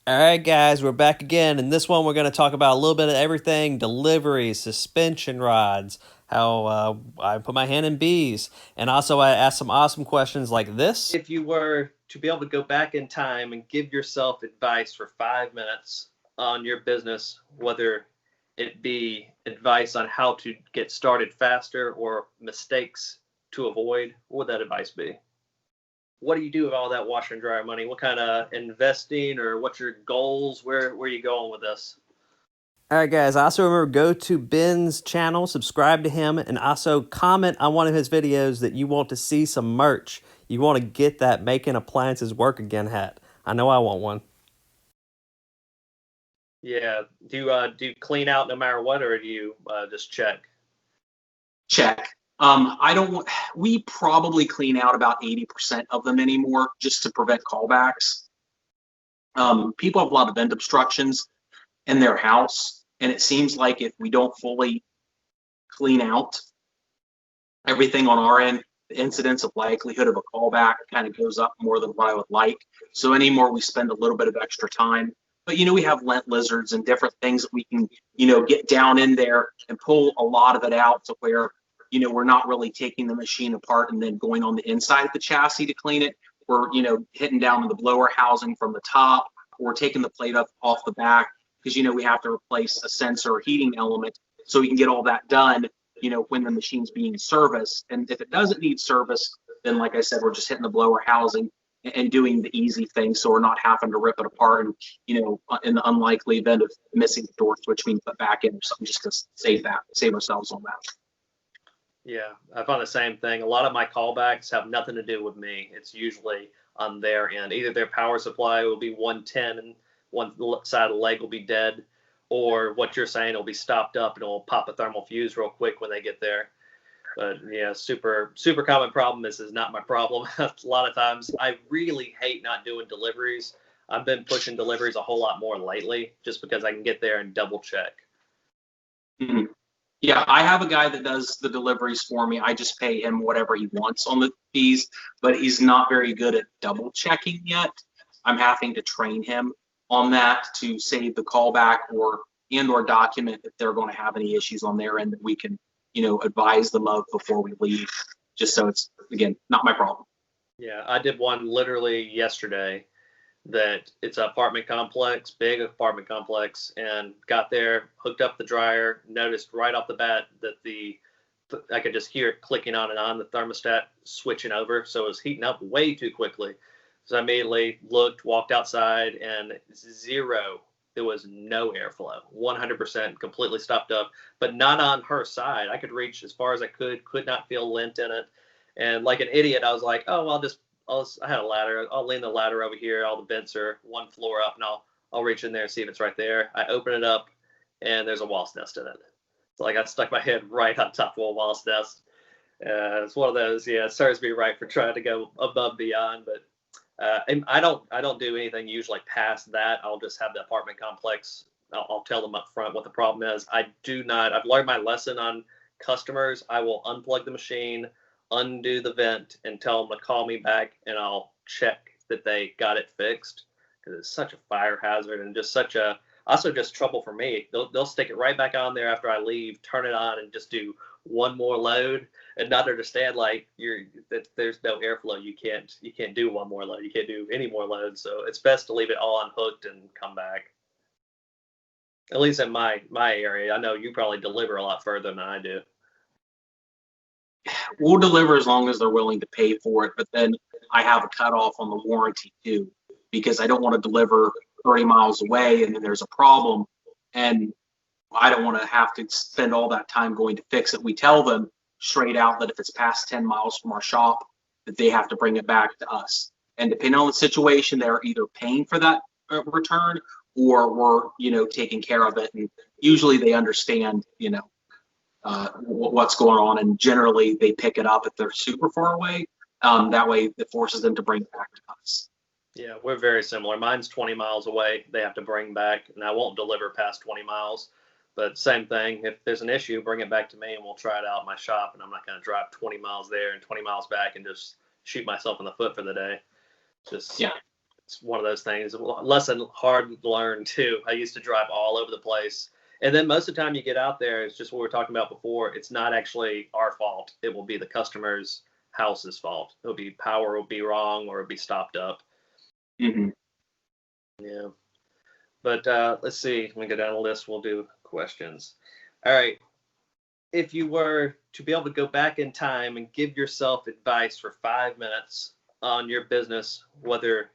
All right, guys, we're back again. In this one, we're going to talk about a little bit of everything: deliveries, suspension rods, how I put my hand in bees, and also I asked some awesome questions like this. If you were to be able to go back in time and give yourself advice for 5 minutes on your business, whether it be advice on how to get started faster or mistakes to avoid, what would that advice be? What do you do with all that washer and dryer money? What kind of investing or what's your goals? Where are you going with this? All right, guys. Also remember, go to Ben's channel, subscribe to him, and also comment on one of his videos that you want to see some merch. You want to get that Making Appliances Work Again hat. I know I want one. Yeah. Do you clean out no matter what, or do you just check? Check. I don't. We probably clean out about 80% of them anymore, just to prevent callbacks. People have a lot of vent obstructions in their house, and it seems like if we don't fully clean out everything on our end, the incidence of likelihood of a callback kind of goes up more than what I would like. So anymore, we spend a little bit of extra time. But we have lint lizards and different things that we can get down in there and pull a lot of it out to where we're not really taking the machine apart and then going on the inside of the chassis to clean it. We're hitting down in the blower housing from the top, or taking the plate up off the back, because we have to replace a sensor or heating element, so we can get all that done when the machine's being serviced. And if it doesn't need service, then like I said, we're just hitting the blower housing and doing the easy thing, so we're not having to rip it apart and in the unlikely event of missing the door switch, we can put back in or something, just to save ourselves on that. Yeah, I found the same thing. A lot of my callbacks have nothing to do with me. It's usually on their end. Either their power supply will be 110 and one side of the leg will be dead, or what you're saying will be stopped up and it'll pop a thermal fuse real quick when they get there. But yeah, super common problem. This is not my problem. A lot of times I really hate not doing deliveries. I've been pushing deliveries a whole lot more lately just because I can get there and double check. Mm-hmm. Yeah, I have a guy that does the deliveries for me. I just pay him whatever he wants on the fees, but he's not very good at double checking yet. I'm having to train him on that to save the callback or document if they're going to have any issues on their end that we can, advise them of before we leave, just so it's, again, not my problem. Yeah, I did one literally yesterday that it's an apartment complex, big apartment complex, and got there, hooked up the dryer, noticed right off the bat that I could just hear it clicking on and on, the thermostat switching over, so it was heating up way too quickly. So I immediately looked, walked outside, and zero. There was no airflow, 100% completely stopped up, but not on her side. I could reach as far as I could not feel lint in it. And like an idiot, I was like, oh, I had a ladder. I'll lean the ladder over here. All the vents are one floor up, and I'll reach in there and see if it's right there. I open it up, and there's a wasp nest in it. So I got stuck my head right on top of a wasp nest. It's one of those. Yeah, it serves me right for trying to go above beyond, but and I don't do anything usually past that. I'll just have the apartment complex. I'll tell them up front what the problem is. I do not. I've learned my lesson on customers. I will unplug the machine, undo the vent, and tell them to call me back, and I'll check that they got it fixed, because it's such a fire hazard and just such a also just trouble for me. They'll stick it right back on there after I leave, turn it on, and just do one more load, and not understand like that there's no airflow. You can't do one more load. You can't do any more loads. So it's best to leave it all unhooked and come back. At least in my area. I know you probably deliver a lot further than I do. We'll deliver as long as they're willing to pay for it, but then I have a cutoff on the warranty too, because I don't want to deliver 30 miles away and then there's a problem, and I don't want to have to spend all that time going to fix it. We tell them straight out that if it's past 10 miles from our shop, that they have to bring it back to us. And depending on the situation, they're either paying for that return, or we're taking care of it. And usually they understand what's going on, and generally they pick it up if they're super far away. That way it forces them to bring it back to us. Yeah, we're very similar. Mine's 20 miles away. They have to bring back, and I won't deliver past 20 miles. But same thing, if there's an issue, bring it back to me and we'll try it out in my shop. And I'm not going to drive 20 miles there and 20 miles back and just shoot myself in the foot for the day. Just, yeah. it's one of those things. Lesson hard to learn too. I used to drive all over the place. And then most of the time you get out there, it's just what we were talking about before. It's not actually our fault. It will be the customer's house's fault. It'll be power will be wrong or it'll be stopped up. Mm-hmm. Yeah. But let's see. Let me go down the list. We'll do questions. All right. If you were to be able to go back in time and give yourself advice for 5 minutes on your business, whether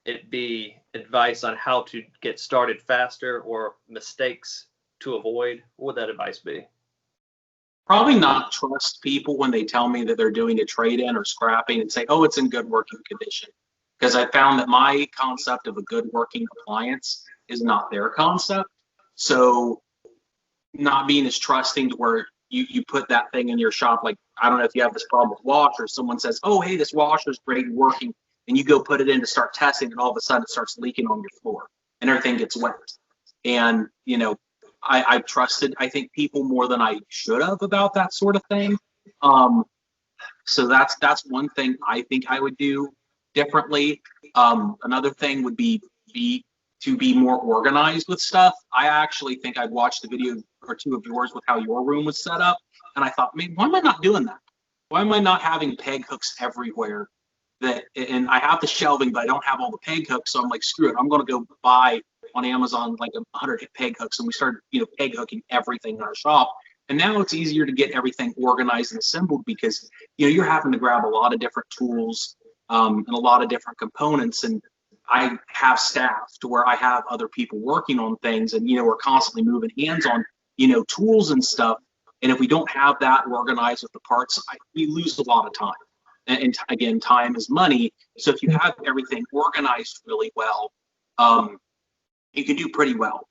it be advice on how to get started faster or mistakes to avoid, what would that advice be? Probably not trust people when they tell me that they're doing a trade-in or scrapping and say, oh, it's in good working condition. Because I found that my concept of a good working appliance is not their concept. So not being as trusting to where you put that thing in your shop, like, I don't know if you have this problem with washers. Someone says, oh, hey, this washer's great working. And you go put it in to start testing, and all of a sudden it starts leaking on your floor and everything gets wet. And, you know, I trusted, I think, people more than I should have about that sort of thing. So that's one thing I think I would do differently. Another thing would be to be more organized with stuff. I actually think I'd watched a video or two of yours with how your room was set up, and I thought, man, why am I not doing that? Why am I not having peg hooks everywhere? And I have the shelving, but I don't have all the peg hooks. So I'm like, screw it. I'm going to go buy on Amazon like 100 peg hooks, and we started, peg hooking everything in our shop. And now it's easier to get everything organized and assembled because you're having to grab a lot of different tools and a lot of different components. And I have staff to where I have other people working on things, and we're constantly moving hands on tools and stuff. And if we don't have that organized with the parts, we lose a lot of time. And again, time is money. So if you have everything organized really well, you can do pretty well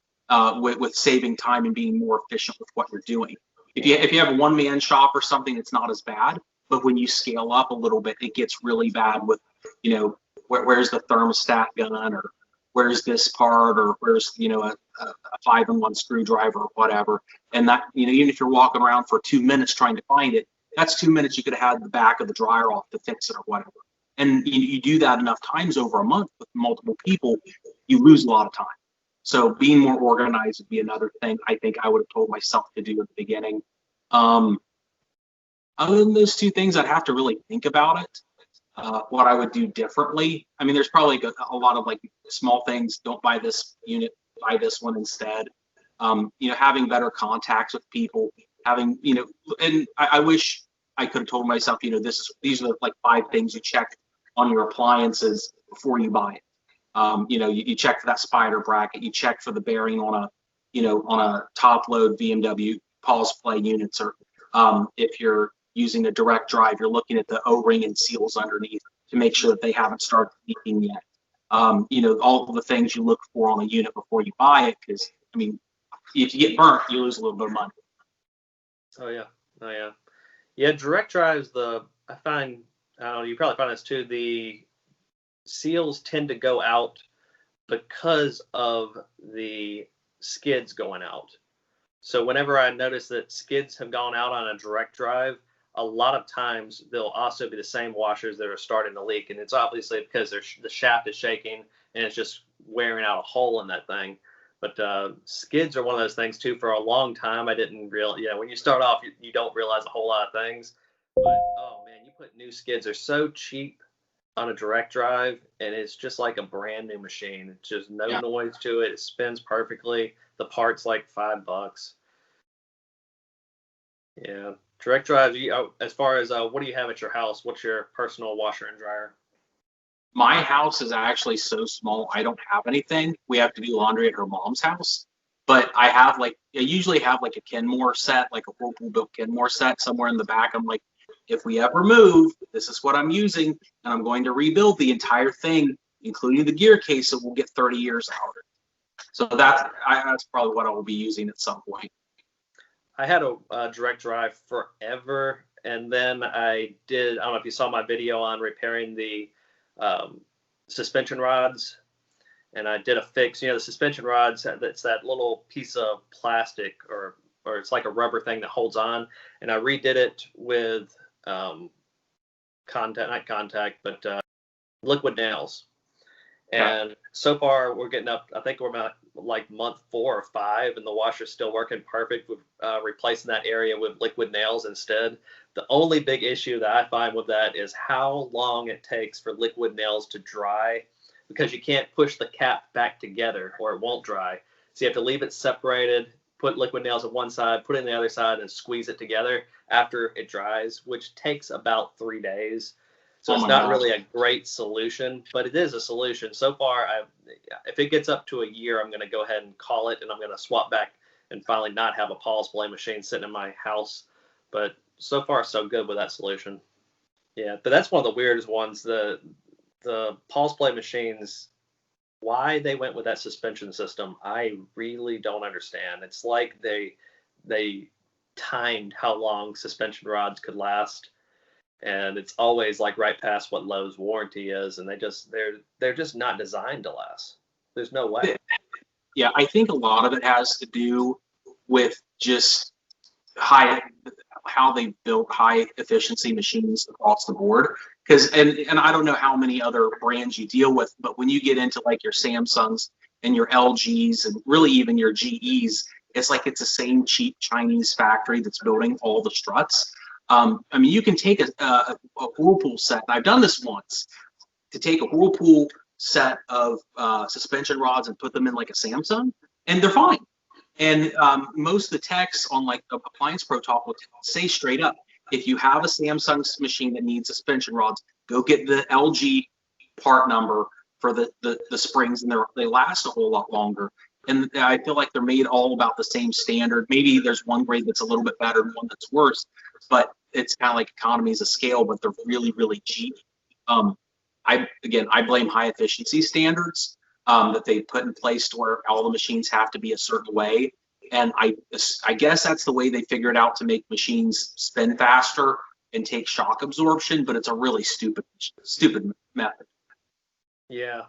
with saving time and being more efficient with what you're doing. If you have a one-man shop or something, it's not as bad. But when you scale up a little bit, it gets really bad with, where's the thermostat gun, or where's this part, or where's a 5-in-1 screwdriver or whatever. And that even if you're walking around for 2 minutes trying to find it, that's 2 minutes you could have had the back of the dryer off to fix it or whatever. And you do that enough times over a month with multiple people, you lose a lot of time. So being more organized would be another thing I think I would have told myself to do at the beginning. Other than those two things, I'd have to really think about it. What I would do differently. I mean, there's probably a lot of like small things. Don't buy this unit, buy this one instead. Having better contacts with people, having, and I wish I could have told myself, these are like 5 things you check on your appliances before you buy it. You check for that spider bracket, you check for the bearing on a top load BMW pause play units, or if you're using a direct drive, you're looking at the O-ring and seals underneath to make sure that they haven't started leaking yet. All of the things you look for on a unit before you buy it, because I mean, if you get burnt, you lose a little bit of money. Oh yeah. Yeah, direct drives, I find, I don't know, you probably find this too, the seals tend to go out because of the skids going out. So whenever I notice that skids have gone out on a direct drive, a lot of times they'll also be the same washers that are starting to leak. And it's obviously because the shaft is shaking and it's just wearing out a hole in that thing. But skids are one of those things too. For a long time, I didn't realize, when you start off, you don't realize a whole lot of things. But, oh man, you put new skids, are so cheap on a direct drive, and it's just like a brand new machine. It's just no noise to it. It spins perfectly. The part's like $5. Yeah, direct drives. As far as what do you have at your house? What's your personal washer and dryer? My house is actually so small, I don't have anything. We have to do laundry at her mom's house. But I usually have like a Kenmore set, like a Whirlpool built Kenmore set somewhere in the back. I'm like, if we ever move, this is what I'm using, and I'm going to rebuild the entire thing, including the gear case, so we'll get 30 years out of it. So that's probably what I will be using at some point. I had a direct drive forever, and then I don't know if you saw my video on repairing the suspension rods, and I did a fix. The suspension rods, it's that little piece of plastic or it's like a rubber thing that holds on, and I redid it with not contact, but liquid nails. Yeah. And so far, we're getting up. I think we're about like month 4 or 5, and the washer's still working perfect with replacing that area with liquid nails instead. The only big issue that I find with that is how long it takes for liquid nails to dry, because you can't push the cap back together or it won't dry. So you have to leave it separated, put liquid nails on one side, put it on the other side, and squeeze it together after it dries, which takes about 3 days. So Oh it's my not gosh. really a great solution, but it is a solution. So far, if it gets up to a year, I'm going to go ahead and call it, and I'm going to swap back and finally not have a Paul's Play machine sitting in my house. But so far, so good with that solution. Yeah, but that's one of the weirdest ones. The Paul's Play machines, why they went with that suspension system, I really don't understand. It's like they timed how long suspension rods could last, and it's always like right past what Lowe's warranty is, and they're just not designed to last. There's no way. Yeah, I think a lot of it has to do with just high how they built high efficiency machines across the board. Because and I don't know how many other brands you deal with, but when you get into like your Samsungs and your LGs and really even your GEs, it's like it's the same cheap Chinese factory that's building all the struts. I mean, you can take a Whirlpool set. I've done this once, to take a Whirlpool set of suspension rods and put them in like a Samsung, and they're fine. And most of the techs on like the Appliance Pro Talk will say straight up, if you have a Samsung machine that needs suspension rods, go get the LG part number for the springs, and they last a whole lot longer. And I feel like they're made all about the same standard. Maybe there's one grade that's a little bit better and one that's worse, but it's kind of like economies of scale, but they're really, really cheap. I blame high efficiency standards that they put in place to where all the machines have to be a certain way. And I guess that's the way they figured out to make machines spin faster and take shock absorption, but it's a really stupid method. Yeah,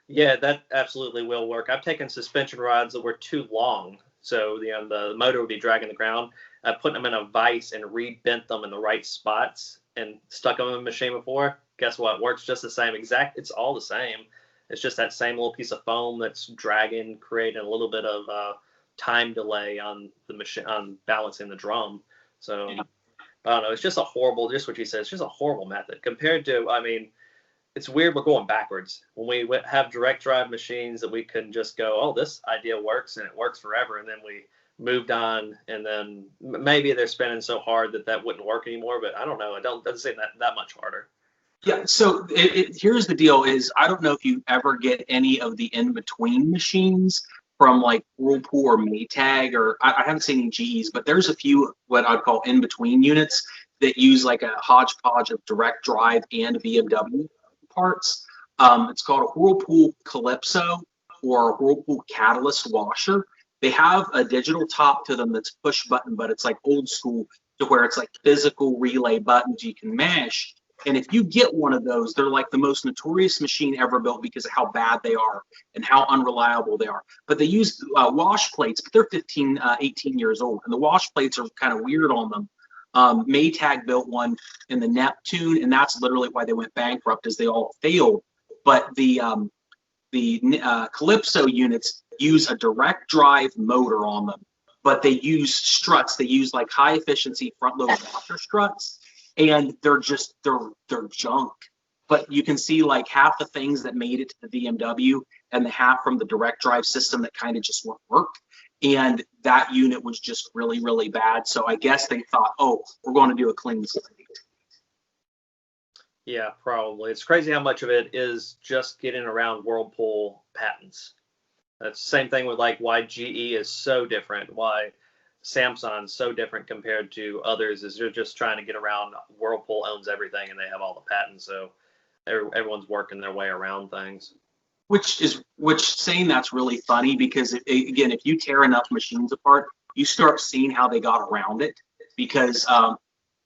yeah, that absolutely will work. I've taken suspension rods that were too long, so the motor would be dragging the ground. I put them in a vise and re-bent them in the right spots and stuck them in the machine before. Guess what? Works just the same. It's all the same. It's just that same little piece of foam that's dragging, creating a little bit of time delay on the machine, on balancing the drum. So Yeah. I don't know. It's just a horrible, just what you said. It's just a horrible method compared to, I mean, it's weird we're going backwards when we have direct drive machines that we can just go, oh, this idea works and it works forever, and then we moved on, and then maybe they're spinning so hard that wouldn't work anymore. But I don't know. It doesn't seem that much harder. Yeah, so here's the deal is I don't know if you ever get any of the in-between machines from like Whirlpool or Maytag, or I haven't seen any GEs, but there's a few what I'd call in-between units that use like a hodgepodge of direct drive and BMW parts. It's called a Whirlpool Calypso or a Whirlpool Catalyst washer. They have a digital top to them that's push button, but it's like old school to where it's like physical relay buttons you can mash. And if you get one of those, they're like the most notorious machine ever built because of how bad they are and how unreliable they are. But they use wash plates, but they're 15, 18 years old. And the wash plates are kind of weird on them. Maytag built one in the Neptune, and that's literally why they went bankrupt, as they all failed. But the Calypso units use a direct drive motor on them, but they use struts. They use like high efficiency front load washer struts, and they're junk. But you can see like half the things that made it to the BMW and the half from the direct drive system that kind of just won't work. And that unit was just really, really bad. So I guess they thought, oh, we're going to do a clean slate. Yeah, probably. It's crazy how much of it is just getting around Whirlpool patents. That's the same thing with like why GE is so different, why Samsung's so different compared to others, is they're just trying to get around. Whirlpool owns everything and they have all the patents, so everyone's working their way around things. Which saying that's really funny because again, if you tear enough machines apart, you start seeing how they got around it. Because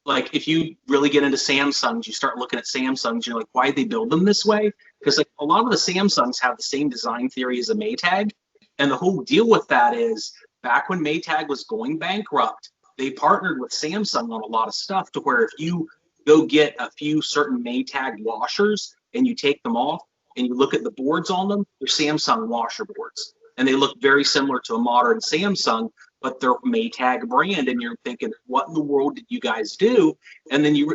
like if you really get into Samsungs, you start looking at Samsungs, you're like, why did they build them this way? Because like a lot of the Samsungs have the same design theory as a Maytag, and the whole deal with that is back when Maytag was going bankrupt, they partnered with Samsung on a lot of stuff to where if you go get a few certain Maytag washers and you take them off, and you look at the boards on them, they're Samsung washer boards. And they look very similar to a modern Samsung, but they're Maytag brand. And you're thinking, what in the world did you guys do? And then you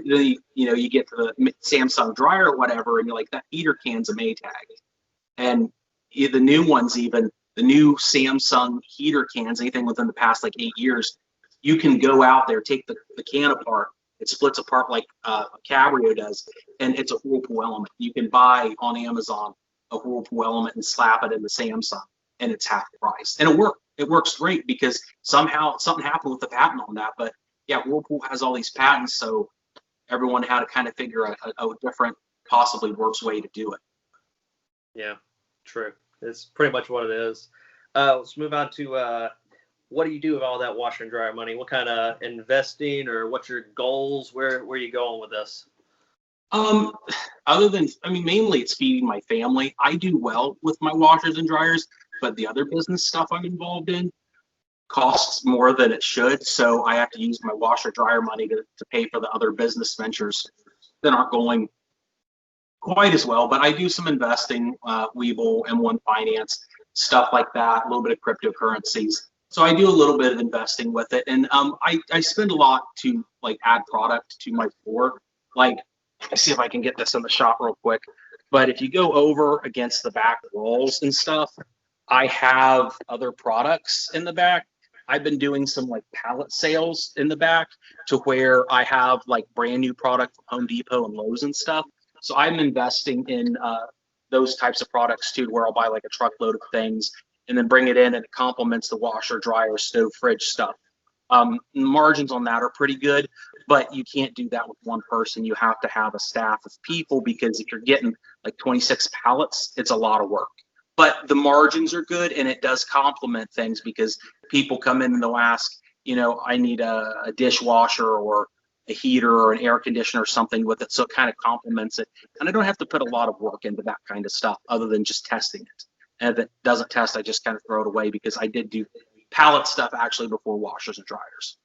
get to the Samsung dryer or whatever, and you're like, that heater can's a Maytag. And the new ones, even the new Samsung heater cans, anything within the past like 8 years, you can go out there, take the can apart. It splits apart like a Cabrio does, and it's a Whirlpool element. You can buy on Amazon a Whirlpool element and slap it in the Samsung, and it's half the price. And it works great because somehow something happened with the patent on that. But yeah, Whirlpool has all these patents, so everyone had to kind of figure out a different, possibly worse way to do it. Yeah, true. It's pretty much what it is. Let's move on to what do you do with all that washer and dryer money? What kind of investing, or what's your goals? Where are you going with this? Other than, mainly it's feeding my family. I do well with my washers and dryers, but the other business stuff I'm involved in costs more than it should. So I have to use my washer dryer money to pay for the other business ventures that aren't going quite as well. But I do some investing, Webull, M1 Finance, stuff like that, a little bit of cryptocurrencies. So I do a little bit of investing with it. And I spend a lot to like add product to my floor. Like, let's see if I can get this in the shop real quick. But if you go over against the back walls and stuff, I have other products in the back. I've been doing some like pallet sales in the back to where I have like brand new product from Home Depot and Lowe's and stuff. So I'm investing in those types of products too, where I'll buy like a truckload of things and then bring it in, and it complements the washer, dryer, stove, fridge stuff. Margins on that are pretty good, but you can't do that with one person. You have to have a staff of people, because if you're getting like 26 pallets, it's a lot of work. But the margins are good, and it does complement things, because people come in and they'll ask, I need a dishwasher or a heater or an air conditioner or something with it. So it kind of complements it. And I don't have to put a lot of work into that kind of stuff other than just testing it. And if it doesn't test, I just kind of throw it away, because I did do pallet stuff actually before washers and dryers.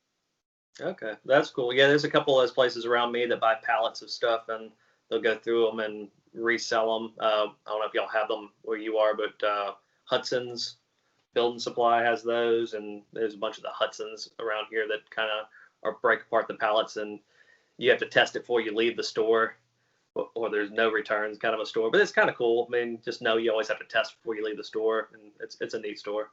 Okay, that's cool. Yeah, there's a couple of those places around me that buy pallets of stuff, and they'll go through them and resell them. I don't know if y'all have them where you are, but Hudson's Building Supply has those, and there's a bunch of the Hudson's around here that kind of break apart the pallets, and you have to test it before you leave the store, or there's no returns kind of a store. But it's kind of cool. Just know you always have to test before you leave the store, and it's a neat store.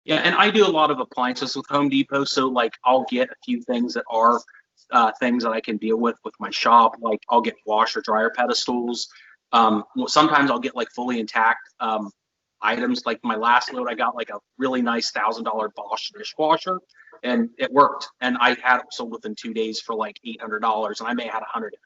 Yeah, and I do a lot of appliances with Home Depot, so like I'll get a few things that are things that I can deal with my shop. Like I'll get washer dryer pedestals. Sometimes I'll get like fully intact items. Like my last load, I got like a really nice $1,000 Bosch dishwasher, and it worked. And I had it sold within 2 days for like $800, and I may have had 100.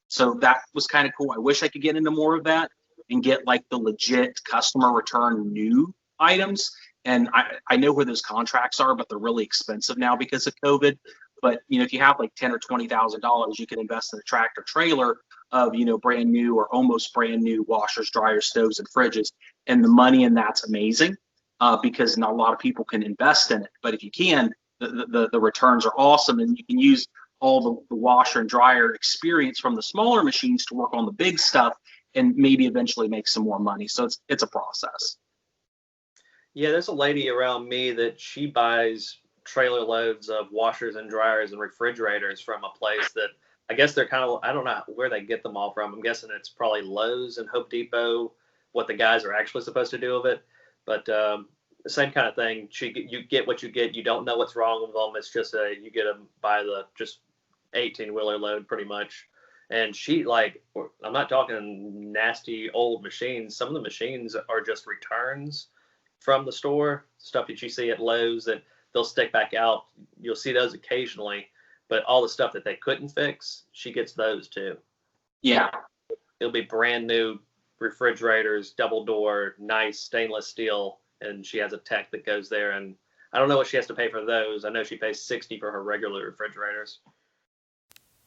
So that was kind of cool. I wish I could get into more of that and get like the legit customer return new items. And I know where those contracts are, but they're really expensive now because of COVID. But if you have like $10,000 or $20,000, you can invest in a tractor trailer of brand new or almost brand new washers, dryers, stoves, and fridges. And the money in that's amazing because not a lot of people can invest in it. But if you can, the returns are awesome, and you can use all the washer and dryer experience from the smaller machines to work on the big stuff, and maybe eventually make some more money. So it's a process. Yeah, there's a lady around me that she buys trailer loads of washers and dryers and refrigerators from a place that I guess they're kind of, I don't know where they get them all from. I'm guessing it's probably Lowe's and Home Depot, what the guys are actually supposed to do with it. But the same kind of thing. You get what you get. You don't know what's wrong with them. It's just you get them by the just 18-wheeler load pretty much. And she, like, I'm not talking nasty old machines. Some of the machines are just returns from the store, stuff that you see at Lowe's that they'll stick back out. You'll see those occasionally, but all the stuff that they couldn't fix, she gets those too. Yeah. It'll be brand new refrigerators, double door, nice stainless steel, and she has a tech that goes there, and I don't know what she has to pay for those. I know she pays $60 for her regular refrigerators.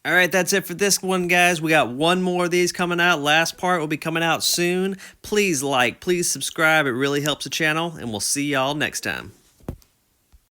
All right, that's it for this one, guys. We got one more of these coming out. Last part will be coming out soon. Please like, please subscribe. It really helps the channel, and we'll see y'all next time.